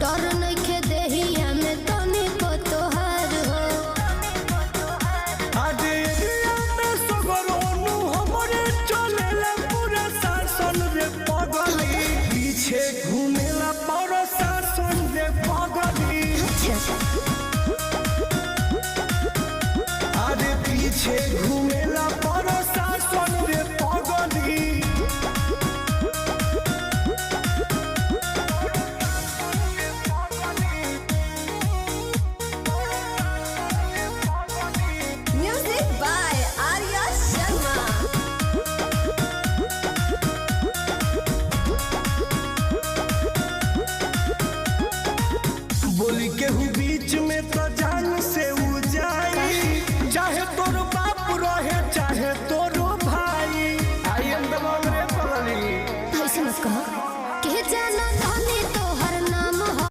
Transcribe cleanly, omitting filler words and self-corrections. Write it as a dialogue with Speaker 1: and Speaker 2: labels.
Speaker 1: डर नइखे देहिया में तनी को तोहार हो
Speaker 2: आजे एरिया में सगरोनु हमरे चलेला पूरा शासन रे पगली पीछे घूमेला पूरा शासन रे पगली आजे पीछे घूमेला पूरा शासन रे पगली
Speaker 1: म्यूजिक बाय आर्या शर्मा
Speaker 2: बोली केहू भी